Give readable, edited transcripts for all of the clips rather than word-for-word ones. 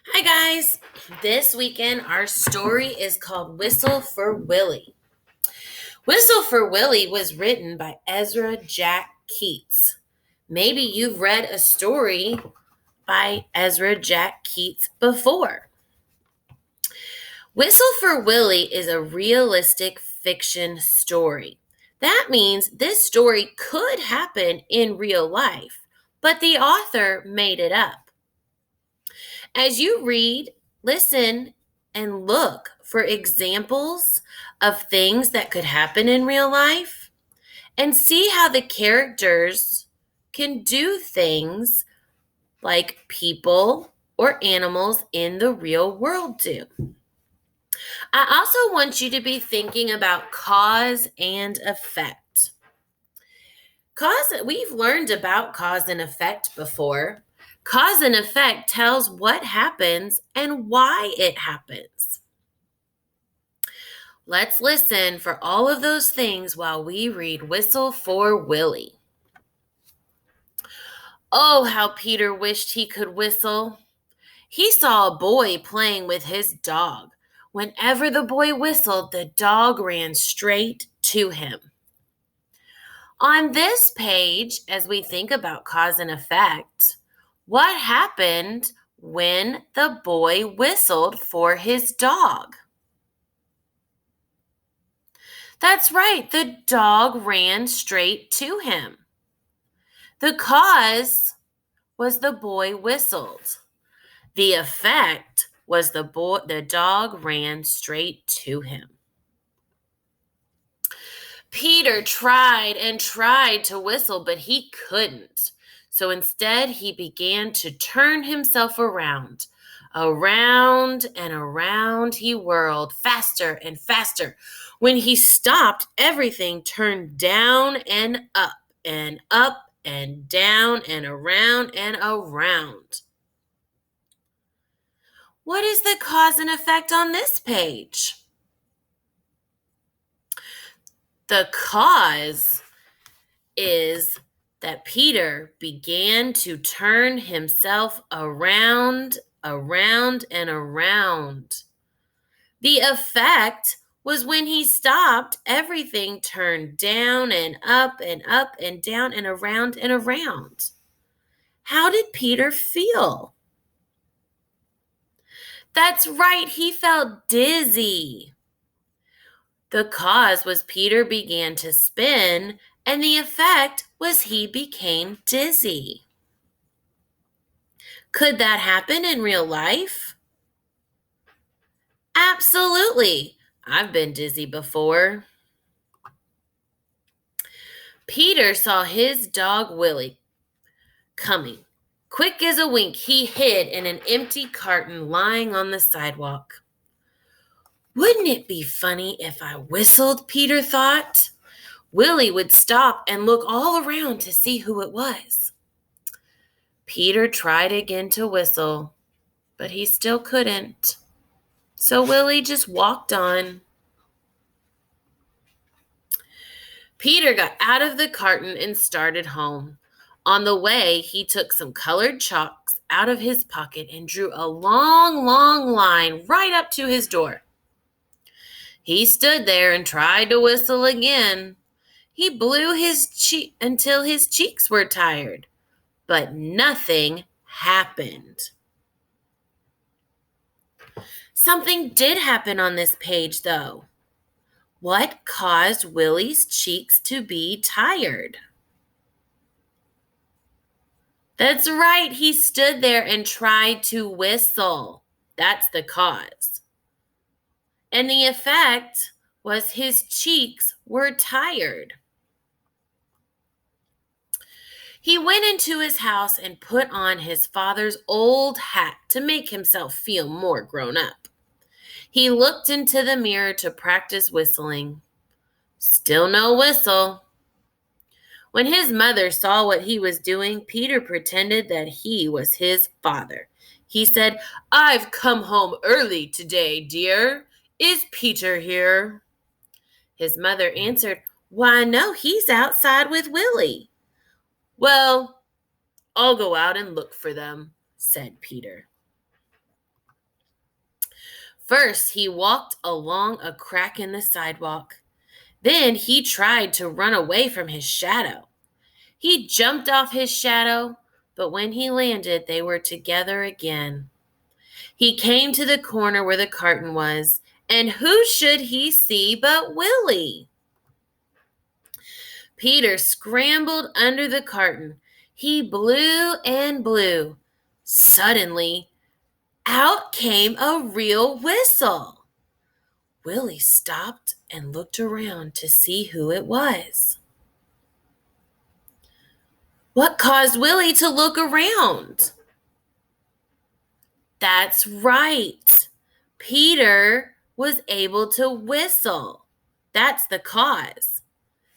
Hi, guys. This weekend, our story is called Whistle for Willie. Whistle for Willie was written by Ezra Jack Keats. Maybe you've read a story by Ezra Jack Keats before. Whistle for Willie is a realistic fiction story. That means this story could happen in real life, but the author made it up. As you read, listen, and look for examples of things that could happen in real life and see how the characters can do things like people or animals in the real world do. I also want you to be thinking about cause and effect. We've learned about cause and effect before. Cause and effect tells what happens and why it happens. Let's listen for all of those things while we read Whistle for Willie. Oh, how Peter wished he could whistle. He saw a boy playing with his dog. Whenever the boy whistled, the dog ran straight to him. On this page, as we think about cause and effect, what happened when the boy whistled for his dog? That's right, the dog ran straight to him. The cause was the boy whistled. The effect was the dog ran straight to him. Peter tried and tried to whistle, but he couldn't. So instead, he began to turn himself around. Around and around he whirled, faster and faster. When he stopped, everything turned down and up and down and around and around. What is the cause and effect on this page? The cause is that Peter began to turn himself around, and around. The effect was when he stopped, everything turned down and up and down and around and around. How did Peter feel? That's right, he felt dizzy. The cause was Peter began to spin, and the effect was he became dizzy. Could that happen in real life? Absolutely. I've been dizzy before. Peter saw his dog Willie coming. Quick as a wink, he hid in an empty carton lying on the sidewalk. Wouldn't it be funny if I whistled, Peter thought. Willie would stop and look all around to see who it was. Peter tried again to whistle, but he still couldn't. So Willie just walked on. Peter got out of the carton and started home. On the way, he took some colored chalks out of his pocket and drew a long, long line right up to his door. He stood there and tried to whistle again. He blew until his cheeks were tired, but nothing happened. Something did happen on this page, though. What caused Willie's cheeks to be tired? That's right, he stood there and tried to whistle. That's the cause. And the effect was his cheeks were tired. He went into his house and put on his father's old hat to make himself feel more grown up. He looked into the mirror to practice whistling. Still no whistle. When his mother saw what he was doing, Peter pretended that he was his father. He said, "I've come home early today, dear. Is Peter here?" His mother answered, "Why, no, he's outside with Willie." "Well, I'll go out and look for them," said Peter. First, he walked along a crack in the sidewalk. Then he tried to run away from his shadow. He jumped off his shadow, but when he landed, they were together again. He came to the corner where the carton was, and who should he see but Willie? Peter scrambled under the carton. He blew and blew. Suddenly, out came a real whistle. Willie stopped and looked around to see who it was. What caused Willie to look around? That's right. Peter was able to whistle. That's the cause.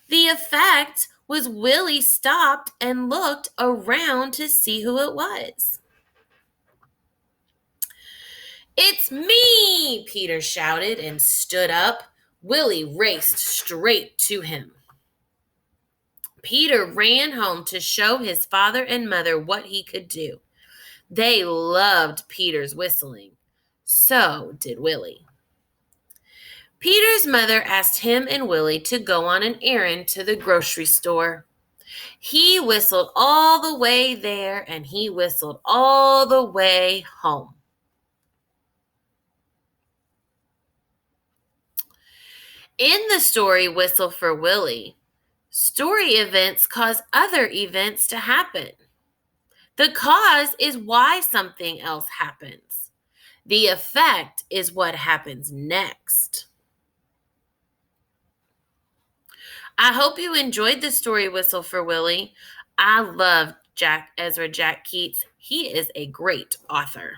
The effect was Willie stopped and looked around to see who it was. It's me, Peter shouted and stood up. Willie raced straight to him. Peter ran home to show his father and mother what he could do. They loved Peter's whistling. So did Willie. Peter's mother asked him and Willie to go on an errand to the grocery store. He whistled all the way there and he whistled all the way home. In the story Whistle for Willie, story events cause other events to happen. The cause is why something else happens. The effect is what happens next. I hope you enjoyed the story Whistle for Willie. I love Ezra Jack Keats. He is a great author.